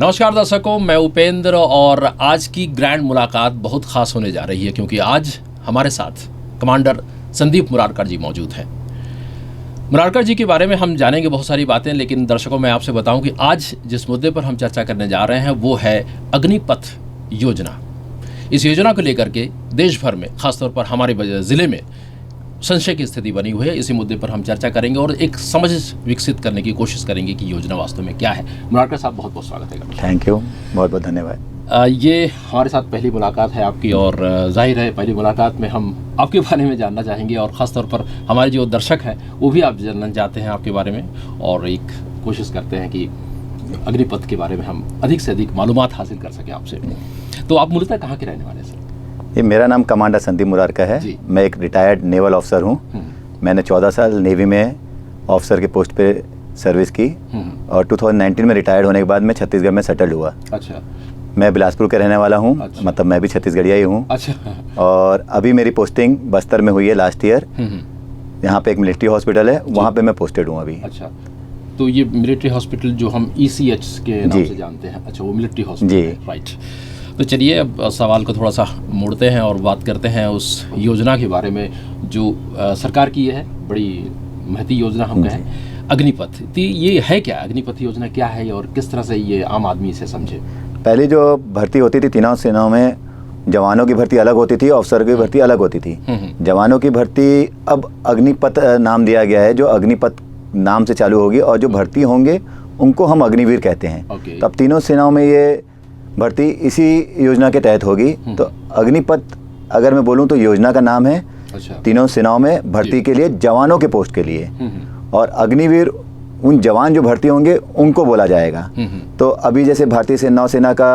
नमस्कार दर्शकों, मैं उपेंद्र और आज की ग्रैंड मुलाकात बहुत खास होने जा रही है क्योंकि आज हमारे साथ कमांडर संदीप मुरारकर जी मौजूद हैं। मुरारकर जी के बारे में हम जानेंगे बहुत सारी बातें, लेकिन दर्शकों मैं आपसे बताऊं कि आज जिस मुद्दे पर हम चर्चा करने जा रहे हैं वो है अग्निपथ योजना। इस योजना को लेकर के देश भर में, खासतौर पर हमारे ज़िले में संशय की स्थिति बनी हुई है। इसी मुद्दे पर हम चर्चा करेंगे और एक समझ विकसित करने की कोशिश करेंगे कि योजना वास्तव में क्या है। मुरारकर साहब, बहुत बहुत स्वागत है। थैंक यू, बहुत बहुत धन्यवाद। ये हमारे साथ पहली मुलाकात है आपकी और जाहिर है पहली मुलाकात में हम आपके बारे में जानना चाहेंगे और ख़ासतौर पर हमारे जो दर्शक हैं वो भी आप जानना चाहते हैं आपके बारे में, और एक कोशिश करते हैं कि अग्निपथ के बारे में हम अधिक से अधिक मालूमात हासिल कर सकें आपसे। तो आप मूलतः कहाँ के रहने वाले हैं? ये मेरा नाम कमांडर संदीप मुरारकर है। मैं एक रिटायर्ड नेवल ऑफिसर हूँ। मैंने 14 साल नेवी में ऑफिसर के पोस्ट पे सर्विस की और 2019 में रिटायर्ड होने के बाद मैं छत्तीसगढ़ में सेटल्ड हुआ। अच्छा। मैं बिलासपुर का रहने वाला हूँ। अच्छा। मतलब मैं भी छत्तीसगढ़िया ही हूँ। अच्छा। और अभी मेरी पोस्टिंग बस्तर में हुई है लास्ट ईयर। यहाँ पे एक मिलिट्री हॉस्पिटल है, वहाँ पे मैं पोस्टेड हूँ अभी। अच्छा, तो ये मिलिट्री हॉस्पिटल जो हम ECH के नाम से जानते हैं, अच्छा वो मिलिट्री हॉस्पिटल है, राइट। तो चलिए अब सवाल को थोड़ा सा मोड़ते हैं और बात करते हैं उस योजना के बारे में जो सरकार की है, बड़ी महती योजना हम कहें, अग्निपथ। तो ये है क्या, अग्निपथ योजना क्या है और किस तरह से ये आम आदमी इसे समझे? पहले जो भर्ती होती थी तीनों सेनाओं में, जवानों की भर्ती अलग होती थी, अफसर की भर्ती अलग होती थी। जवानों की भर्ती अब अग्निपथ नाम दिया गया है, जो अग्निपथ नाम से चालू होगी, और जो भर्ती होंगे उनको हम अग्निवीर कहते हैं। तो अब तीनों सेनाओं में ये भर्ती इसी योजना के तहत होगी। तो अग्निपथ अगर मैं बोलूं तो योजना का नाम है। अच्छा। तीनों सेनाओं में भर्ती के लिए, जवानों के पोस्ट के लिए, और अग्निवीर उन जवान जो भर्ती होंगे उनको बोला जाएगा। तो अभी जैसे भारतीय नौसेना का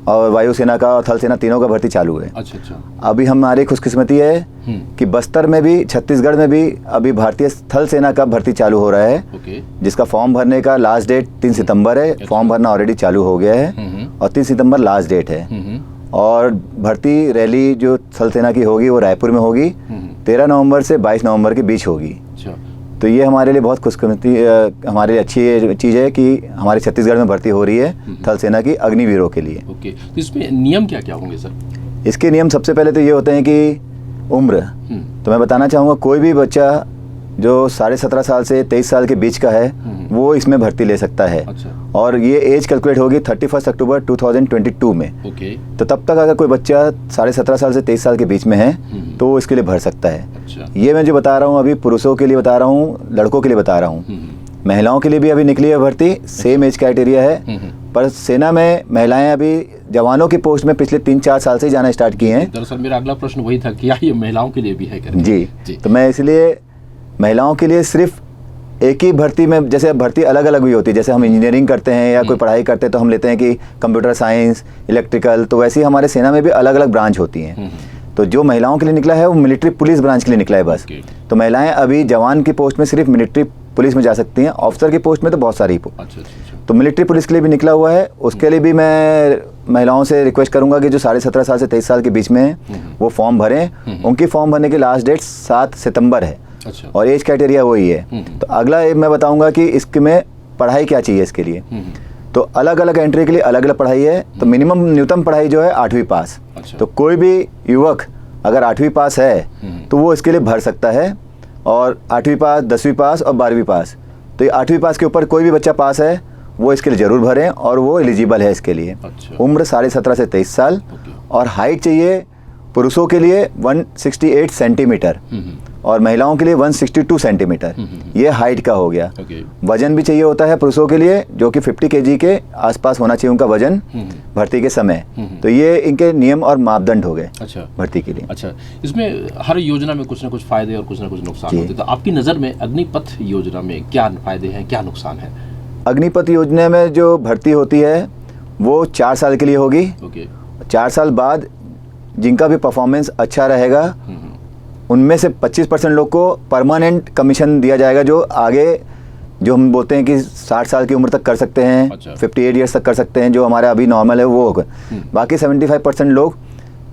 और वायुसेना का और थल सेना तीनों का भर्ती चालू है। अच्छा अच्छा। अभी हमारी खुशकिस्मती है कि बस्तर में भी, छत्तीसगढ़ में भी अभी भारतीय थल सेना का भर्ती चालू हो रहा है, जिसका फॉर्म भरने का लास्ट डेट 3 सितंबर है। फॉर्म भरना ऑलरेडी चालू हो गया है और 3 सितंबर लास्ट डेट है। और भर्ती रैली जो थल सेना की होगी वो रायपुर में होगी, 13 नवंबर से 22 नवंबर के बीच होगी। तो ये हमारे लिए बहुत खुशकिस्मती, हमारे लिए अच्छी चीज़ है कि हमारे छत्तीसगढ़ में भर्ती हो रही है थल सेना की अग्निवीरों के लिए। ओके, तो इसमें नियम क्या क्या होंगे सर? इसके नियम सबसे पहले तो ये होते हैं कि उम्र। तो मैं बताना चाहूँगा, कोई भी बच्चा जो 17.5 साल से 23 साल के बीच का है वो इसमें भर्ती ले सकता है। अच्छा। और ये एज कैलकुलेट होगी 31 अक्टूबर 2022 में। ओके। तो तब तक अगर कोई बच्चा 17.5 साल से 23 साल के बीच में है तो वो इसके लिए भर सकता है। अच्छा। ये मैं जो बता रहा हूँ अभी पुरुषों के लिए बता रहा हूँ, लड़कों के लिए बता रहा हूँ। महिलाओं के लिए भी अभी निकली है भर्ती, सेम एज क्राइटेरिया है। पर सेना में महिलाएं अभी जवानों की पोस्ट में पिछले 3-4 साल से ही जाना स्टार्ट की हैं। दरअसल मेरा अगला प्रश्न वही था कि ये महिलाओं के लिए भी है क्या? जी। तो मैं इसलिए महिलाओं के लिए सिर्फ एक ही भर्ती में, जैसे भर्ती अलग अलग भी होती है, जैसे हम इंजीनियरिंग करते हैं या कोई पढ़ाई करते हैं तो हम लेते हैं कि कंप्यूटर साइंस, इलेक्ट्रिकल, तो वैसे ही हमारे सेना में भी अलग अलग ब्रांच होती हैं। तो जो महिलाओं के लिए निकला है वो मिलिट्री पुलिस ब्रांच के लिए निकला है बस। तो महिलाएं अभी जवान की पोस्ट में सिर्फ मिलिट्री पुलिस में जा सकती हैं, ऑफिसर की पोस्ट में तो बहुत सारी। तो मिलिट्री पुलिस के लिए भी निकला हुआ है, उसके लिए भी मैं महिलाओं से रिक्वेस्ट करूंगा कि जो 17.5 साल से 23 साल के बीच में हैं वो फॉर्म भरें। उनकी फॉर्म भरने की लास्ट डेट 7 सितंबर है। अच्छा। और एज क्राइटेरिया वही है। तो अगला मैं बताऊंगा कि इसमें पढ़ाई क्या चाहिए इसके लिए। तो अलग अलग एंट्री के लिए अलग अलग पढ़ाई है। तो मिनिमम न्यूनतम पढ़ाई जो है 8वीं पास। अच्छा। तो कोई भी युवक अगर 8वीं पास है तो वो इसके लिए भर सकता है, और 8वीं पास, 10वीं पास और 12वीं पास। तो ये 8वीं पास के ऊपर कोई भी बच्चा पास है वो इसके लिए ज़रूर भरें और वो एलिजिबल है इसके लिए। अच्छा। उम्र 17.5 से 23 साल और हाइट चाहिए पुरुषों के लिए 168 सेंटीमीटर और महिलाओं के लिए 162 सेंटीमीटर। ये हाइट का हो गया। वजन भी चाहिए होता है पुरुषों के लिए जो कि 50 kg के आसपास होना चाहिए उनका वजन भर्ती के समय। तो ये इनके नियम और मापदंड हो गए। अच्छा। भर्ती के लिए। अच्छा, इसमें हर योजना में कुछ ना कुछ फायदे और कुछ ना कुछ नुकसान होते हैं। तो आपकी नज़र में अग्निपथ योजना में क्या फायदे हैं, क्या नुकसान है? अग्निपथ योजना में जो भर्ती होती है वो 4 साल के लिए होगी। 4 साल बाद जिनका भी परफॉर्मेंस अच्छा रहेगा उनमें से 25% लोग को परमानेंट कमीशन दिया जाएगा, जो आगे जो हम बोलते हैं कि 60 साल की उम्र तक कर सकते हैं। अच्छा। 58 ईयर्स तक कर सकते हैं, जो हमारा अभी नॉर्मल है वो होगा। बाकी 75% लोग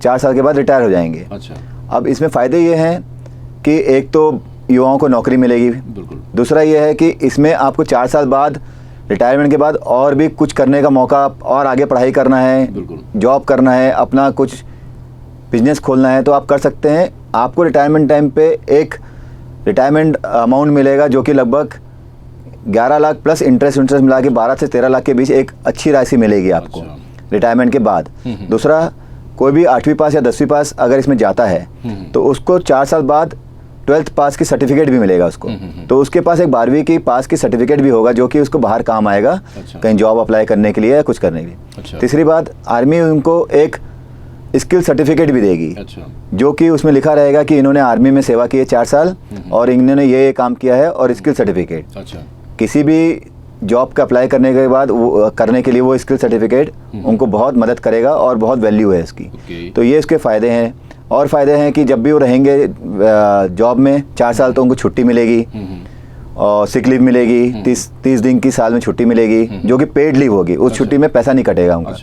4 साल के बाद रिटायर हो जाएंगे। अच्छा। अब इसमें फ़ायदे ये हैं कि एक तो युवाओं को नौकरी मिलेगी, बिल्कुल। दूसरा ये है कि इसमें आपको 4 साल बाद रिटायरमेंट के बाद और भी कुछ करने का मौका, और आगे पढ़ाई करना है, जॉब करना है, अपना कुछ बिजनेस खोलना है तो आप कर सकते हैं। आपको रिटायरमेंट टाइम पे एक रिटायरमेंट अमाउंट मिलेगा जो कि लगभग 11 लाख प्लस इंटरेस्ट मिला के 12 से 13 लाख के बीच एक अच्छी राशि मिलेगी आपको रिटायरमेंट के बाद। दूसरा, कोई भी 8वीं पास या 10वीं पास अगर इसमें जाता है तो उसको 4 साल बाद 12th पास की सर्टिफिकेट भी मिलेगा उसको। तो उसके पास एक 12वीं की पास की सर्टिफिकेट भी होगा जो कि उसको बाहर काम आएगा, कहीं जॉब अप्लाई करने के लिए या कुछ करने के लिए। तीसरी बात, आर्मी उनको एक स्किल सर्टिफिकेट भी देगी जो कि उसमें लिखा रहेगा कि इन्होंने आर्मी में सेवा की है 4 साल और इन्होंने ये काम किया है, और स्किल सर्टिफिकेट किसी भी जॉब का अप्लाई करने के बाद वो करने के लिए वो स्किल सर्टिफिकेट उनको बहुत मदद करेगा और बहुत वैल्यू है इसकी। तो ये इसके फ़ायदे हैं। और फ़ायदे हैं कि जब भी वो रहेंगे जॉब में 4 साल तो उनको छुट्टी मिलेगी और सिक लीव मिलेगी, 30 दिन की साल में छुट्टी मिलेगी जो कि पेड लीव होगी। उस छुट्टी में पैसा नहीं कटेगा उनका।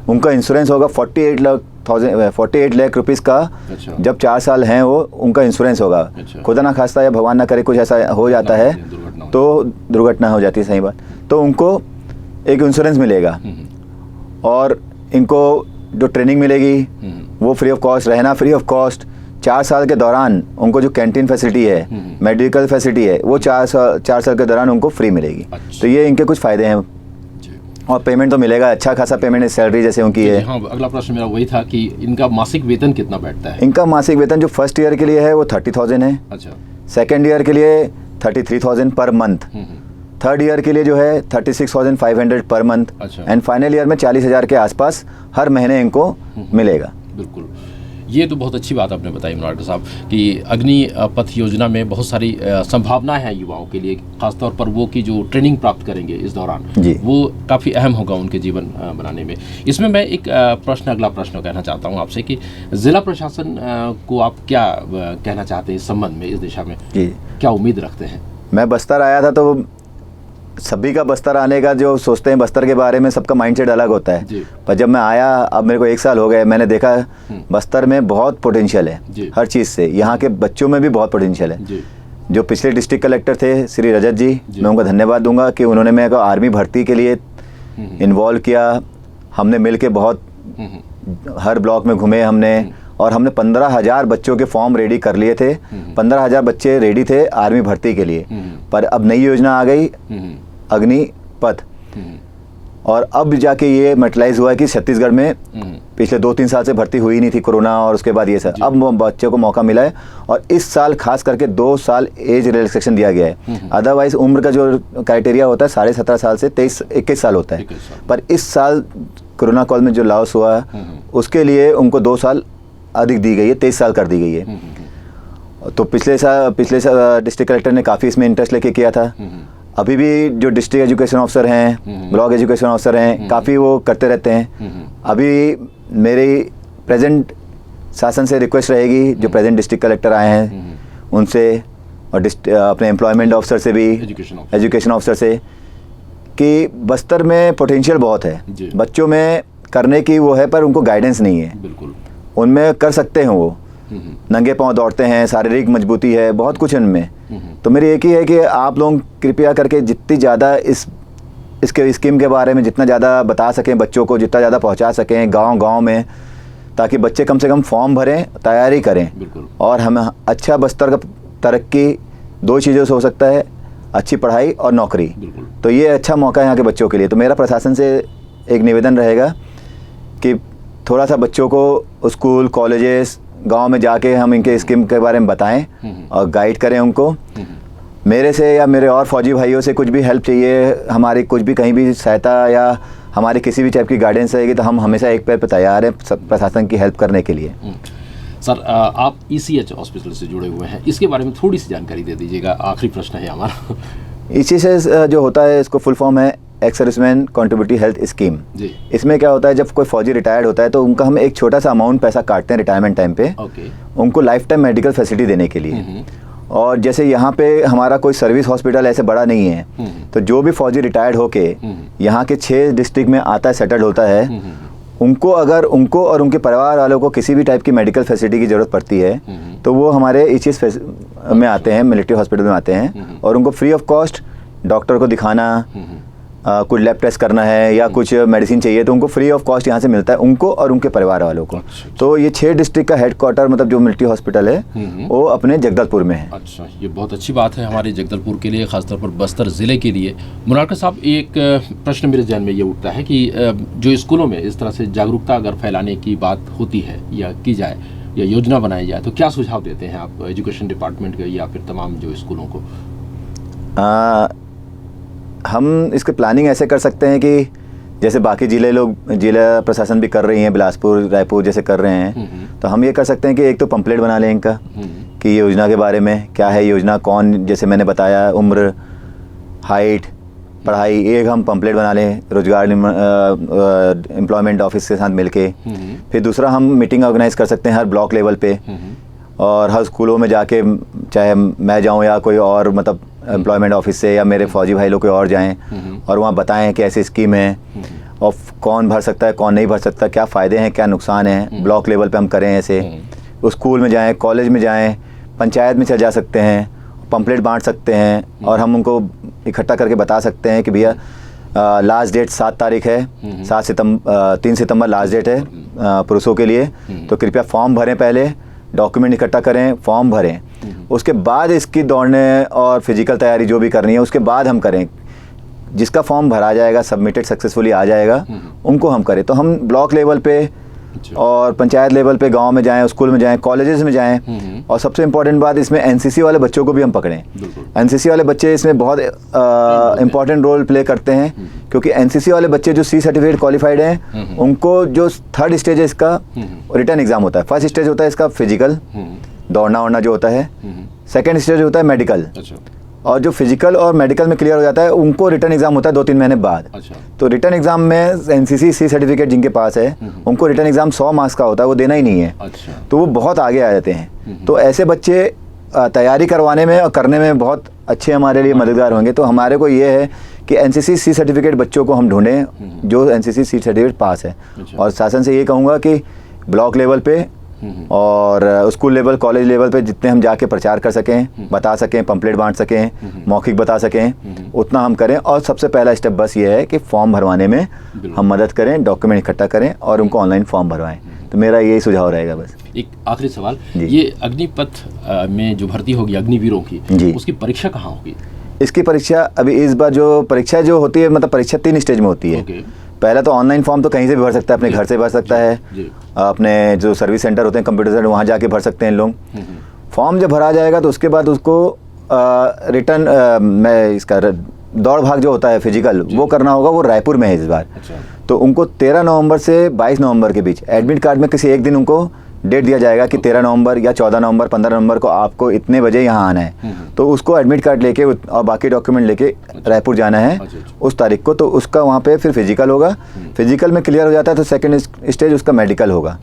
उनका इंश्योरेंस होगा 48 लाख रुपीज़ का। जब 4 साल हैं वो, उनका इंश्योरेंस होगा। खुदा ना खास्ता या भगवान ना करे कुछ ऐसा हो जाता है तो दुर्घटना हो जाती है, सही बात, तो उनको एक इंश्योरेंस मिलेगा। और इनको जो ट्रेनिंग मिलेगी वो फ्री ऑफ कॉस्ट, रहना फ्री ऑफ कॉस्ट। 4 साल के दौरान उनको जो कैंटीन फैसिलिटी है, मेडिकल फैसिलिटी है, वो 4 साल के दौरान उनको फ्री मिलेगी। तो ये इनके कुछ फ़ायदे हैं। और पेमेंट तो मिलेगा, अच्छा खासा पेमेंट, सैलरी जैसे उनकी है। हाँ, अगला प्रश्न मेरा वही था कि इनका मासिक वेतन कितना बैठता है? इनका मासिक वेतन जो फर्स्ट ईयर के लिए है वो 30,000 है। अच्छा। सेकेंड ईयर के लिए 33,000 पर मंथ। थर्ड ईयर के लिए जो है 36,500 पर मंथ। अच्छा। एंड फाइनल ईयर में 40,000 के आसपास हर महीने इनको मिलेगा। बिल्कुल, ये तो बहुत अच्छी बात आपने बताई मुरारकर साहब कि अग्नि पथ योजना में बहुत सारी संभावनाएं हैं युवाओं के लिए, खासतौर पर वो की जो ट्रेनिंग प्राप्त करेंगे इस दौरान, वो काफ़ी अहम होगा उनके जीवन बनाने में। इसमें मैं एक अगला प्रश्न कहना चाहता हूँ आपसे कि जिला प्रशासन को आप क्या कहना चाहते हैं इस संबंध में, इस दिशा में क्या उम्मीद रखते हैं? मैं बस्तर आया था तो सभी का बस्तर आने का जो सोचते हैं बस्तर के बारे में सबका माइंडसेट अलग होता है, पर जब मैं आया, अब मेरे को 1 साल हो गए, मैंने देखा बस्तर में बहुत पोटेंशियल है हर चीज़ से। यहाँ के बच्चों में भी बहुत पोटेंशियल है। जो पिछले डिस्ट्रिक्ट कलेक्टर थे श्री रजत जी, मैं उनका धन्यवाद दूंगा कि उन्होंने मेरे को आर्मी भर्ती के लिए इन्वॉल्व किया। हमने मिल के बहुत हर ब्लॉक में घूमे हमने, और हमने 15,000 बच्चों के फॉर्म रेडी कर लिए थे। 15,000 बच्चे रेडी थे आर्मी भर्ती के लिए। पर अब नई योजना आ गई अग्नि पथ, और अब जाके ये मेटलाइज हुआ है कि छत्तीसगढ़ में पिछले 2-3 साल से भर्ती हुई नहीं थी, कोरोना और उसके बाद ये सब, अब बच्चों को मौका मिला है। और इस साल खास करके 2 साल एज रिलैक्सेशन दिया गया है। अदरवाइज उम्र का जो क्राइटेरिया होता है 17.5 साल से 21 साल होता है, पर इस साल कोरोना काल में जो लॉस हुआ है उसके लिए उनको 2 साल अधिक दी गई है, 23 साल कर दी गई है। तो पिछले साल डिस्ट्रिक्ट कलेक्टर ने काफ़ी इसमें इंटरेस्ट लेके किया था। अभी भी जो डिस्ट्रिक्ट एजुकेशन ऑफिसर हैं, ब्लॉक एजुकेशन ऑफिसर हैं, काफ़ी वो करते रहते हैं। अभी मेरी प्रेजेंट शासन से रिक्वेस्ट रहेगी, जो प्रेजेंट डिस्ट्रिक्ट कलेक्टर आए हैं उनसे, और अपने एम्प्लॉयमेंट ऑफिसर से भी, एजुकेशन ऑफिसर से, कि बस्तर में पोटेंशियल बहुत है, बच्चों में करने की वो है, पर उनको गाइडेंस नहीं है। बिल्कुल, उनमें कर सकते हैं वो, नंगे पांव दौड़ते हैं, शारीरिक मजबूती है, बहुत कुछ उनमें। तो मेरी एक ही है कि आप लोग कृपया करके जितनी ज़्यादा इसके स्कीम के बारे में जितना ज़्यादा बता सकें बच्चों को, जितना ज़्यादा पहुंचा सकें गांव में, ताकि बच्चे कम से कम फॉर्म भरें, तैयारी करें। और हमें अच्छा बस्तर का तरक्की 2 चीज़ों से हो सकता है, अच्छी पढ़ाई और नौकरी। तो ये अच्छा मौका है यहाँ के बच्चों के लिए। तो मेरा प्रशासन से एक निवेदन रहेगा कि थोड़ा सा बच्चों को स्कूल, कॉलेजेस, गांव में जाके हम इनके स्कीम के बारे में बताएं और गाइड करें उनको। मेरे से या मेरे और फौजी भाइयों से कुछ भी हेल्प चाहिए, हमारी कुछ भी कहीं भी सहायता या हमारी किसी भी टाइप की गाइडेंस रहेगी तो हम हमेशा एक पैर पर तैयार हैं प्रशासन की हेल्प करने के लिए। सर, आप ECH हॉस्पिटल से जुड़े हुए हैं, इसके बारे में थोड़ी सी जानकारी दे दीजिएगा। आखिरी प्रश्न है हमारा। ECH जो होता है, इसको फुल फॉर्म है ex serviceman contributory health scheme. इसमें क्या होता है, जब कोई फौजी रिटायर्ड होता है तो उनका हम एक छोटा सा अमाउंट पैसा काटते हैं रिटायरमेंट टाइम पे, उनको लाइफ टाइम मेडिकल फैसिलिटी देने के लिए। और जैसे यहाँ पे हमारा कोई सर्विस हॉस्पिटल ऐसे बड़ा नहीं है, तो जो भी फौजी रिटायर्ड होके यहाँ के 6 डिस्ट्रिक्ट में आता है, सेटल्ड होता है, उनको और उनके परिवार वालों को किसी भी टाइप की मेडिकल फैसिलिटी की ज़रूरत पड़ती है तो वो हमारे ECH में आते हैं, मिलिट्री हॉस्पिटल में आते हैं, और उनको फ्री ऑफ कॉस्ट डॉक्टर को दिखाना, कुछ लैब टेस्ट करना है या कुछ मेडिसिन चाहिए तो उनको फ्री ऑफ कॉस्ट यहाँ से मिलता है, उनको और उनके परिवार वालों को। अच्छा। तो ये 6 डिस्ट्रिक्ट का हेडक्वार्टर मतलब जो मिलिट्री हॉस्पिटल है वो अपने जगदलपुर में है। अच्छा, ये बहुत अच्छी बात है हमारे जगदलपुर के लिए, खासतौर पर बस्तर ज़िले के लिए। मुनारकर साहब, एक प्रश्न मेरे जहन में ये उठता है कि जो स्कूलों में इस तरह से जागरूकता अगर फैलाने की बात होती है या की जाए या योजना बनाई जाए तो क्या सुझाव देते हैं आप एजुकेशन डिपार्टमेंट के या फिर तमाम जो स्कूलों को? हम इसकी प्लानिंग ऐसे कर सकते हैं कि जैसे बाकी जिला प्रशासन भी कर रही हैं, बिलासपुर, रायपुर जैसे कर रहे हैं, तो हम ये कर सकते हैं कि एक तो पंपलेट बना लें इनका कि योजना के बारे में क्या है योजना, कौन, जैसे मैंने बताया उम्र, हाइट, पढ़ाई, एक हम पंपलेट बना लें रोजगार एम्प्लॉयमेंट ऑफिस के साथ मिलके। फिर दूसरा हम मीटिंग ऑर्गेनाइज कर सकते हैं हर ब्लॉक लेवल पे और हर स्कूलों में जाके, चाहे मैं जाऊं या कोई और मतलब एम्प्लॉयमेंट ऑफिस से या मेरे फौजी भाई लोग कोई और जाएं और वहाँ बताएं कि ऐसी स्कीम है और कौन भर सकता है कौन नहीं भर सकता, क्या फ़ायदे हैं क्या नुकसान हैं, ब्लॉक लेवल पे हम करें ऐसे। उस स्कूल में जाएं, कॉलेज में जाएं, पंचायत में चले जा सकते हैं, पंपलेट बांट सकते हैं और हम उनको इकट्ठा करके बता सकते हैं कि भैया लास्ट डेट 7 तारीख है, 3 सितंबर लास्ट डेट है पुरुषों के लिए, तो कृपया फॉर्म भरें, पहले डॉक्यूमेंट इकट्ठा करें, फॉर्म भरें, उसके बाद इसकी दौड़ने और फिजिकल तैयारी जो भी करनी है उसके बाद हम करें। जिसका फॉर्म भरा जाएगा, सबमिटेड सक्सेसफुली आ जाएगा, उनको हम करें। तो हम ब्लॉक लेवल पे और पंचायत लेवल पे गांव में जाएं, स्कूल में जाएं, कॉलेजेस में जाएं और सबसे इम्पोर्टेंट बात इसमें एनसीसी वाले बच्चों को भी हम पकड़ें। एनसीसी वाले बच्चे इसमें बहुत इम्पोर्टेंट रोल प्ले करते हैं क्योंकि एनसीसी वाले बच्चे जो C सर्टिफिकेट क्वालिफाइड हैं उनको जो 3rd स्टेज है इसका रिटर्न एग्जाम होता है। 1st स्टेज होता है इसका फिजिकल, दौड़ना जो होता है, 2nd स्टेज होता है मेडिकल, और जो फिजिकल और मेडिकल में क्लियर हो जाता है उनको रिटर्न एग्जाम होता है 2-3 महीने बाद। अच्छा। तो रिटर्न एग्जाम में एनसीसी C सर्टिफिकेट जिनके पास है उनको रिटर्न एग्जाम 100 मार्क्स का होता है, वो देना ही नहीं है। अच्छा। तो वो बहुत आगे आ जाते हैं। तो ऐसे बच्चे तैयारी करवाने में और करने में बहुत अच्छे हमारे लिए मददगार होंगे। तो हमारे को ये है कि एनसीसी C सर्टिफिकेट बच्चों को हम ढूंढें जो एनसीसी C सर्टिफिकेट पास है। और शासन से ये कहूँगा कि ब्लॉक लेवल पे और स्कूल लेवल, कॉलेज लेवल पे जितने हम जाके प्रचार कर सकें, बता सकें, पंपलेट बांट सकें, मौखिक बता सकें, उतना हम करें। और सबसे पहला स्टेप बस ये है कि फॉर्म भरवाने में हम मदद करें, डॉक्यूमेंट इकट्ठा करें और उनको ऑनलाइन फॉर्म भरवाएं। तो मेरा यही सुझाव रहेगा बस। एक आखिरी सवाल, ये अग्निपथ में जो भर्ती होगी अग्निवीरों की, उसकी परीक्षा कहाँ होगी? इसकी परीक्षा अभी इस बार जो परीक्षा जो होती है, मतलब परीक्षा 3 स्टेज में होती है। पहला तो ऑनलाइन फॉर्म तो कहीं से भी भर सकता है, अपने घर से भर सकता है, अपने जो सर्विस सेंटर होते हैं कंप्यूटर सेंटर वहाँ जाके भर सकते हैं लोग। फॉर्म जब भरा जाएगा तो उसके बाद उसको रिटर्न में इसका दौड़ भाग जो होता है फिजिकल वो करना होगा, वो रायपुर में है इस बार। अच्छा। तो उनको 13 नवंबर से 22 नवंबर के बीच एडमिट कार्ड में किसी एक दिन उनको डेट दिया जाएगा कि 13 नवंबर या 14 नवंबर 15 नवंबर को आपको इतने बजे यहाँ आना है। तो उसको एडमिट कार्ड लेके और बाकी डॉक्यूमेंट लेके रायपुर जाना है उस तारीख को। तो उसका वहाँ पे फिर फिजिकल होगा, फिजिकल में क्लियर हो जाता है तो 2nd स्टेज उसका मेडिकल होगा।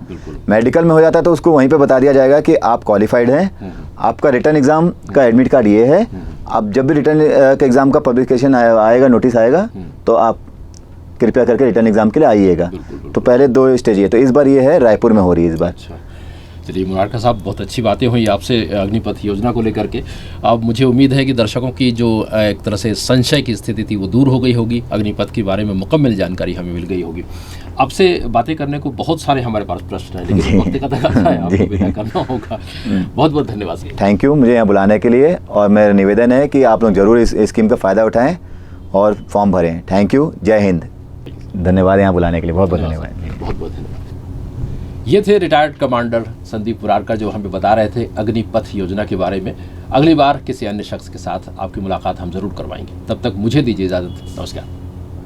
मेडिकल में हो जाता है तो उसको वहीं पे बता दिया जाएगा कि आप क्वालिफाइड हैं, आपका रिटर्न एग्ज़ाम का एडमिट कार्ड ये है, आप जब भी रिटर्न के एग्ज़ाम का पब्लिकेशन आएगा, नोटिस आएगा, तो आप कृपया करके रिटर्न एग्ज़ाम के लिए आइएगा। तो पहले 2 स्टेज है, तो इस बार ये है रायपुर में हो रही है इस बार। चलिए मुनारकर साहब, बहुत अच्छी बातें हुई आपसे अग्निपथ योजना को लेकर के। अब मुझे उम्मीद है कि दर्शकों की जो एक तरह से संशय की स्थिति थी वो दूर हो गई होगी, अग्निपथ के बारे में मुकम्मल जानकारी हमें मिल गई होगी। आपसे बातें करने को बहुत सारे हमारे पास प्रश्न हैं लेकिन वक्त का तकाज़ा है, आपको विदा करना होगा। बहुत बहुत धन्यवाद। थैंक यू मुझे यहाँ बुलाने के लिए, और मेरा निवेदन है कि आप लोग ज़रूर इस स्कीम का फ़ायदा उठाएँ और फॉर्म भरें। थैंक यू, जय हिंद। धन्यवाद यहाँ बुलाने के लिए, बहुत बहुत धन्यवाद। बहुत बहुत धन्यवाद। ये थे रिटायर्ड कमांडर संदीप मुरारकर जो हमें बता रहे थे अग्निपथ योजना के बारे में। अगली बार किसी अन्य शख्स के साथ आपकी मुलाकात हम ज़रूर करवाएंगे। तब तक मुझे दीजिए इजाज़त। नमस्कार।